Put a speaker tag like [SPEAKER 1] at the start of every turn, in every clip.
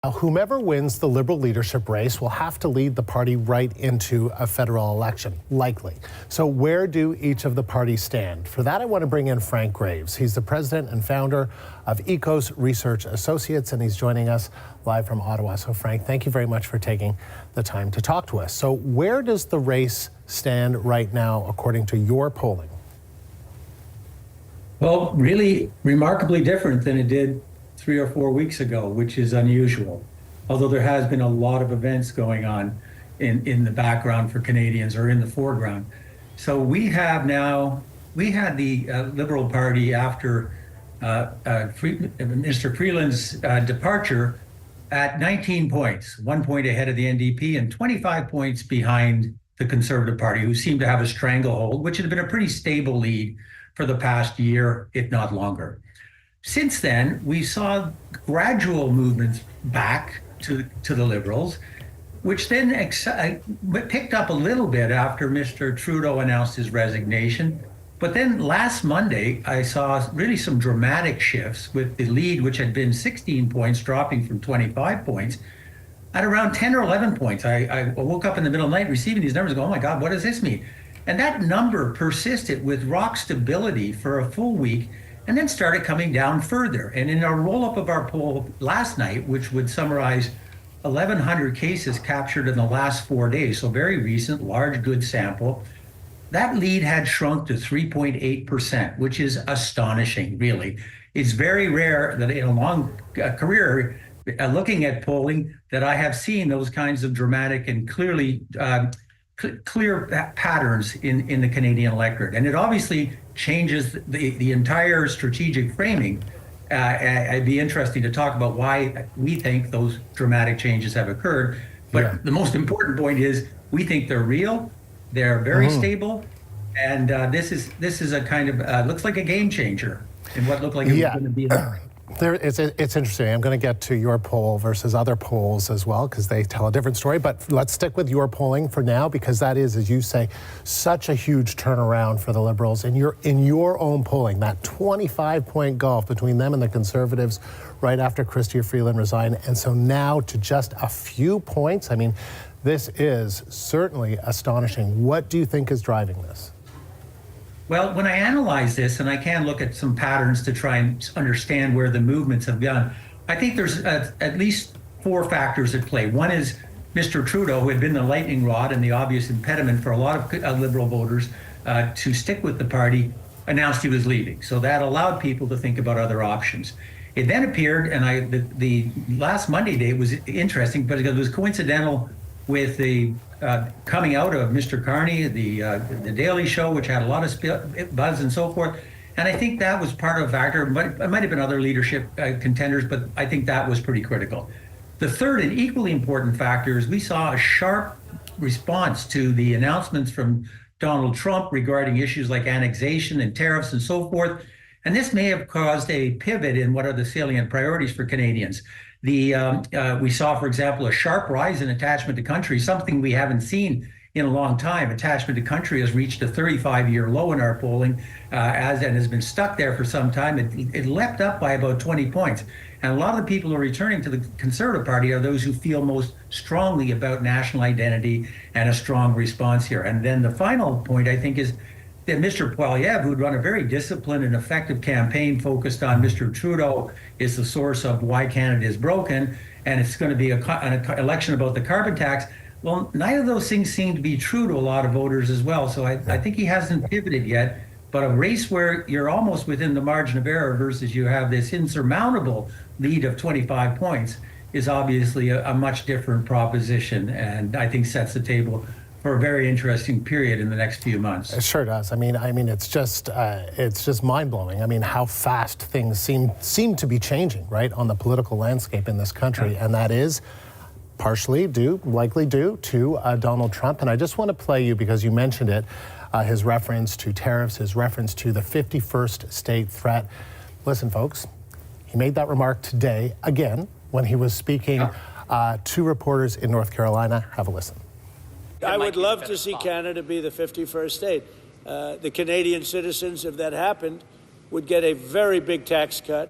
[SPEAKER 1] Now, whomever wins the Liberal leadership race will have to lead the party right into a federal election, likely. So where do each of the parties stand? For that, I want to bring in Frank Graves. He's the president and founder of Ekos Research Associates, and he's joining us live from Ottawa. So Frank, thank you very much for taking the time to talk to us. So where does the race stand right now, according to your polling?
[SPEAKER 2] Well, really remarkably different than it did 3 or 4 weeks ago, which is unusual. Although there has been a lot of events going on in the background for Canadians, or in the foreground. So we had the Liberal Party after Mr. Freeland's departure at 19 points, 1 point ahead of the NDP and 25 points behind the Conservative Party, who seemed to have a stranglehold, which had been a pretty stable lead for the past year, if not longer. Since then, we saw gradual movements back to the Liberals, which then picked up a little bit after Mr. Trudeau announced his resignation. But then last Monday, I saw really some dramatic shifts, with the lead, which had been 16 points, dropping from 25 points at around 10 or 11 points. I woke up in the middle of the night receiving these numbers and go, oh my God, what does this mean? And that number persisted with rock stability for a full week, and then started coming down further. And in our roll-up of our poll last night, which would summarize 1,100 cases captured in the last 4 days, so very recent, large, good sample, that lead had shrunk to 3.8%, which is astonishing, really. It's very rare that in a long career, looking at polling, that I have seen those kinds of dramatic and clear patterns in the Canadian electorate. And it obviously changes the entire strategic framing. It'd be interesting to talk about why we think those dramatic changes have occurred. But the most important point is we think they're real, they're very stable, and this is a kind of, looks like a game changer in what looked like it was going to be.
[SPEAKER 1] It's interesting. I'm going to get to your poll versus other polls as well, because they tell a different story. But let's stick with your polling for now, because that is, as you say, such a huge turnaround for the Liberals. And in your own polling, that 25-point gulf between them and the Conservatives right after Chrystia Freeland resigned. And so now to just a few points. I mean, this is certainly astonishing. What do you think is driving this?
[SPEAKER 2] Well, when I analyze this, and I can look at some patterns to try and understand where the movements have gone, I think there's at least 4 factors at play. One is Mr. Trudeau, who had been the lightning rod and the obvious impediment for a lot of Liberal voters to stick with the party, announced he was leaving. So that allowed people to think about other options. It then appeared, and the last Monday date was interesting, but it was coincidental with the coming out of Mr. Carney, the Daily Show, which had a lot of buzz and so forth. And I think that was part of a factor. It might have been other leadership contenders, but I think that was pretty critical. The third and equally important factor is we saw a sharp response to the announcements from Donald Trump regarding issues like annexation and tariffs and so forth. And this may have caused a pivot in what are the salient priorities for Canadians. We saw, for example, a sharp rise in attachment to country, something we haven't seen in a long time. Attachment to country has reached a 35-year low in our polling, and has been stuck there for some time. It leapt up by about 20 points. And a lot of the people who are returning to the Conservative Party are those who feel most strongly about national identity and a strong response here. And then the final point, I think, is that Mr. Poilievre, who'd run a very disciplined and effective campaign focused on Mr. Trudeau, is the source of why Canada is broken, and it's going to be an election about the carbon tax. Well, neither of those things seem to be true to a lot of voters as well. So I think he hasn't pivoted yet. But a race where you're almost within the margin of error versus you have this insurmountable lead of 25 points is obviously a much different proposition, and I think sets the table for a very interesting period in the next few months.
[SPEAKER 1] It sure does. I mean, it's just mind-blowing. I mean, how fast things seem to be changing, right, on the political landscape in this country, and that is likely due to Donald Trump. And I just want to play you, because you mentioned it, his reference to tariffs, his reference to the 51st state threat. Listen, folks, he made that remark today again when he was speaking to reporters in North Carolina. Have a listen.
[SPEAKER 3] I would love to see Canada be the 51st state. The Canadian citizens, if that happened, would get a very big tax cut.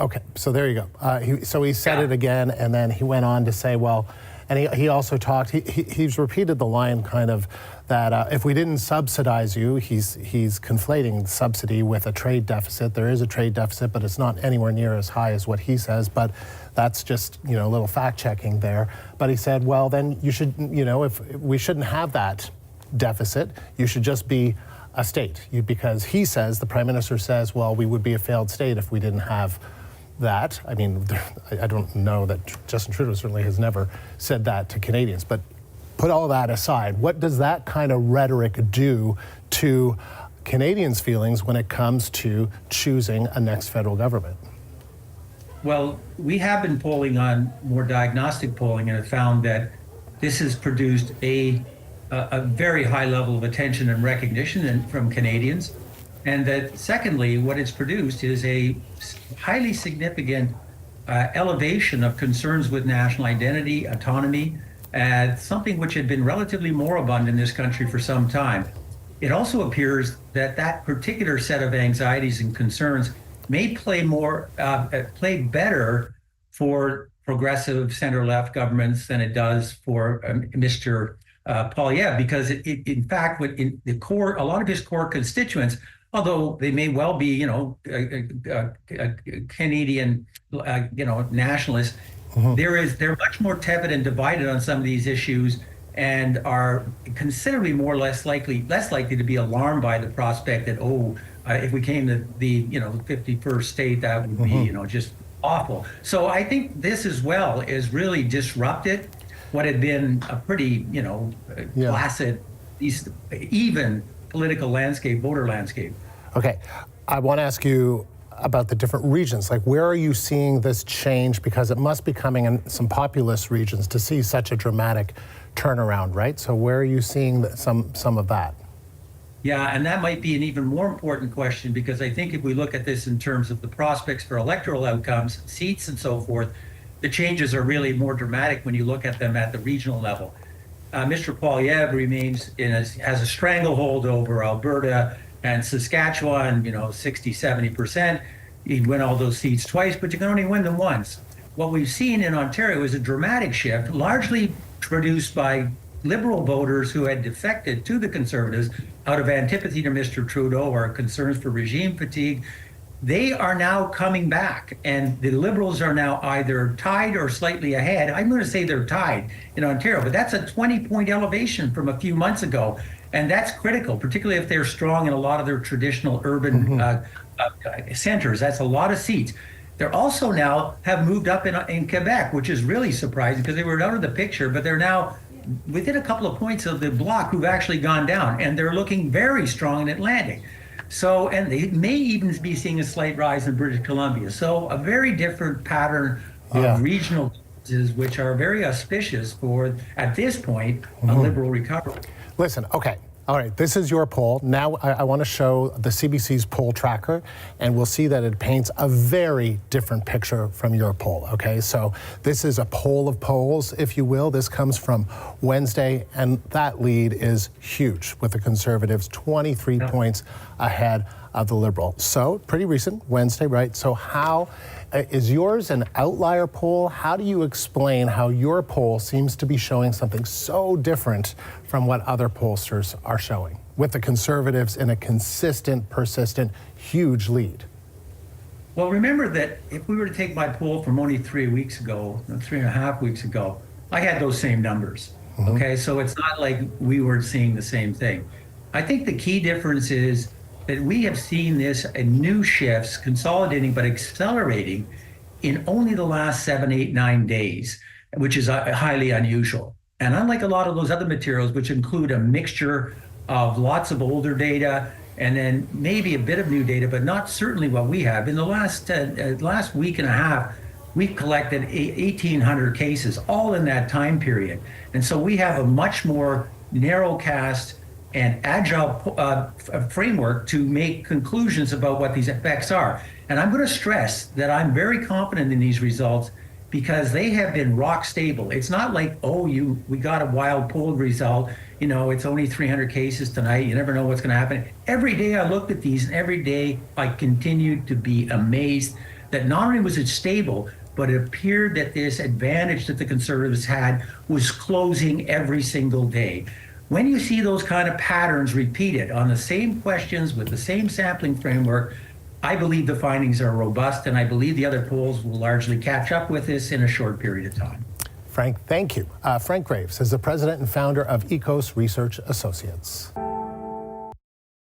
[SPEAKER 1] Okay, so there you go. So he said it again, and then he went on to say, well, and he also talked, he's repeated the line kind of that if we didn't subsidize you, he's conflating subsidy with a trade deficit. There is a trade deficit, but it's not anywhere near as high as what he says, but that's just, a little fact checking there. But he said, well, then you should, if we shouldn't have that deficit, you should just be a state. Because he says, the Prime Minister says, well, we would be a failed state if we didn't have that. I mean, I don't know that Justin Trudeau certainly has never said that to Canadians, but put all that aside, what does that kind of rhetoric do to Canadians' feelings when it comes to choosing a next federal government?
[SPEAKER 2] Well, we have been polling on more diagnostic polling and have found that this has produced a very high level of attention and recognition from Canadians. And that secondly, what it's produced is a highly significant elevation of concerns with national identity, autonomy, something which had been relatively moribund in this country for some time. It also appears that that particular set of anxieties and concerns may play better for progressive center-left governments than it does for Mr. Poilievre, because in fact, in the core, a lot of his core constituents, although they may well be, Canadian, nationalists, they're much more tepid and divided on some of these issues, and are considerably less likely to be alarmed by the prospect that if we came to the 51st state, that would be just awful. So I think this as well is really disrupted what had been a pretty placid, even political landscape, voter landscape.
[SPEAKER 1] Okay, I want to ask you about the different regions. Like, where are you seeing this change? Because it must be coming in some populous regions to see such a dramatic turnaround, right? So where are you seeing some of that?
[SPEAKER 2] Yeah, and that might be an even more important question, because I think if we look at this in terms of the prospects for electoral outcomes, seats and so forth, the changes are really more dramatic when you look at them at the regional level. Mr. Poilievre has a stranglehold over Alberta and Saskatchewan, 60, 70%. He'd win all those seats twice, but you can only win them once. What we've seen in Ontario is a dramatic shift, largely produced by Liberal voters who had defected to the Conservatives out of antipathy to Mr. Trudeau or concerns for regime fatigue. They are now coming back, and the Liberals are now either tied or slightly ahead. I'm going to say they're tied in Ontario, but that's a 20-point elevation from a few months ago, and that's critical, particularly if they're strong in a lot of their traditional urban centers. That's a lot of seats. They're also now have moved up in Quebec, which is really surprising because they were out of the picture, but they're now within a couple of points of the bloc who've actually gone down, and they're looking very strong in Atlantic. So, and they may even be seeing a slight rise in British Columbia. So a very different pattern of regional differences, which are very auspicious for, at this point, a Liberal recovery.
[SPEAKER 1] Listen, okay. All right, this is your poll. Now I want to show the CBC's poll tracker, and we'll see that it paints a very different picture from your poll, okay? So this is a poll of polls, if you will. This comes from Wednesday, and that lead is huge with the Conservatives, 23 points ahead of the Liberal. So pretty recent, Wednesday, right? So how is yours an outlier poll? How do you explain how your poll seems to be showing something so different from what other pollsters are showing, with the Conservatives in a consistent, persistent, huge lead?
[SPEAKER 2] Well, remember that if we were to take my poll from only 3 weeks ago, 3.5 weeks ago, I had those same numbers. Okay, so it's not like we were seeing the same thing. I think the key difference is that we have seen this in new shifts, consolidating but accelerating in only the last 7, 8, 9 days, which is highly unusual. And unlike a lot of those other materials, which include a mixture of lots of older data and then maybe a bit of new data, but not certainly what we have. In the last week and a half, we've collected 1,800 cases, all in that time period. And so we have a much more narrow cast and agile framework to make conclusions about what these effects are. And I'm going to stress that I'm very confident in these results, because they have been rock stable. It's not like, oh, we got a wild poll result, it's only 300 cases tonight, you never know what's going to happen. Every day I looked at these, and every day I continued to be amazed that not only was it stable, but it appeared that this advantage that the Conservatives had was closing every single day. When you see those kind of patterns repeated on the same questions with the same sampling framework, I believe the findings are robust, and I believe the other polls will largely catch up with this in a short period of time.
[SPEAKER 1] Frank, thank you. Frank Graves is the president and founder of Ekos Research Associates.